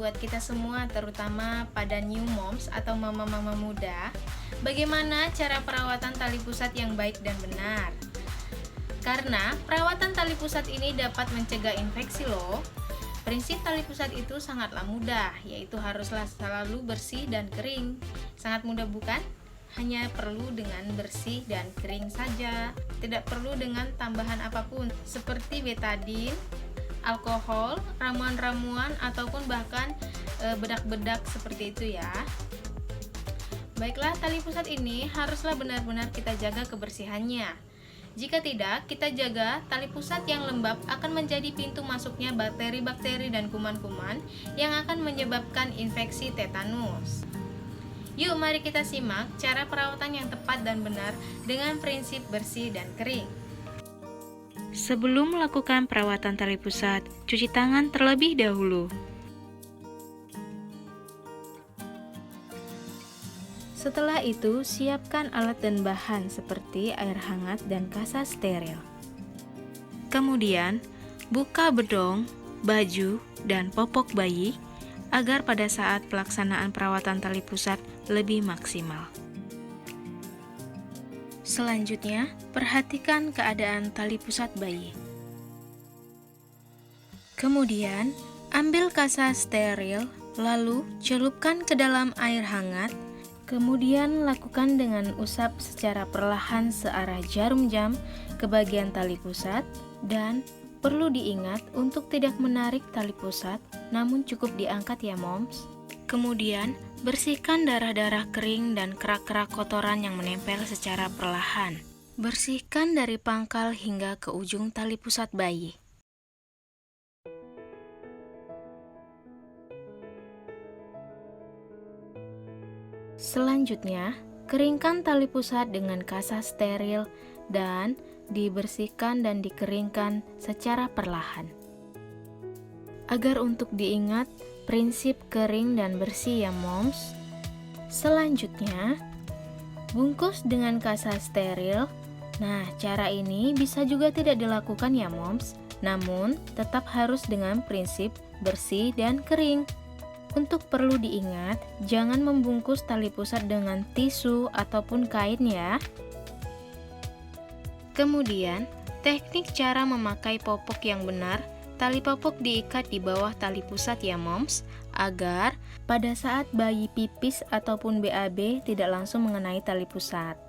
buat kita semua, terutama pada new moms atau mama-mama muda, bagaimana cara perawatan tali pusat yang baik dan benar. Karena perawatan tali pusat ini dapat mencegah infeksi loh. Prinsip tali pusat itu sangatlah mudah, yaitu haruslah selalu bersih dan kering. Sangat mudah bukan? Hanya perlu dengan bersih dan kering saja. Tidak perlu dengan tambahan apapun, seperti betadine, alkohol, ramuan-ramuan, ataupun bahkan bedak-bedak seperti itu ya. Baiklah, tali pusat ini haruslah benar-benar kita jaga kebersihannya. Jika tidak, kita jaga, tali pusat yang lembab akan menjadi pintu masuknya bakteri-bakteri dan kuman-kuman yang akan menyebabkan infeksi tetanus. Yuk, mari kita simak cara perawatan yang tepat dan benar dengan prinsip bersih dan kering. Sebelum melakukan perawatan tali pusat, cuci tangan terlebih dahulu. Setelah itu, siapkan alat dan bahan seperti air hangat dan kasa steril. Kemudian, buka bedong, baju, dan popok bayi agar pada saat pelaksanaan perawatan tali pusat lebih maksimal. Selanjutnya, perhatikan keadaan tali pusat bayi. Kemudian, ambil kasa steril, lalu celupkan ke dalam air hangat. Kemudian lakukan dengan usap secara perlahan searah jarum jam ke bagian tali pusat, dan perlu diingat untuk tidak menarik tali pusat, namun cukup diangkat ya moms. Kemudian bersihkan darah-darah kering dan kerak-kerak kotoran yang menempel secara perlahan. Bersihkan dari pangkal hingga ke ujung tali pusat bayi. Selanjutnya, keringkan tali pusat dengan kasa steril dan dibersihkan dan dikeringkan secara perlahan. Agar untuk diingat prinsip kering dan bersih ya moms. Selanjutnya, bungkus dengan kasa steril. Nah, cara ini bisa juga tidak dilakukan ya moms, namun tetap harus dengan prinsip bersih dan kering. Untuk perlu diingat, jangan membungkus tali pusat dengan tisu ataupun kain ya. Kemudian, teknik cara memakai popok yang benar. Tali popok diikat di bawah tali pusat ya moms, agar pada saat bayi pipis ataupun BAB tidak langsung mengenai tali pusat.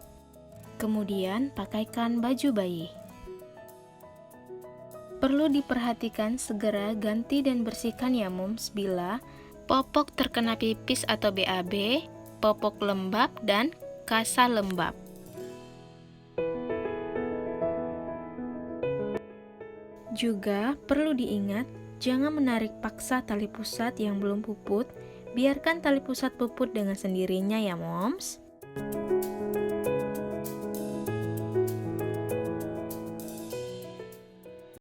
Kemudian, pakaikan baju bayi. Perlu diperhatikan segera ganti dan bersihkan ya moms bila popok terkena pipis atau BAB, popok lembab, dan kasa lembab. Juga perlu diingat, jangan menarik paksa tali pusat yang belum puput, biarkan tali pusat puput dengan sendirinya ya moms.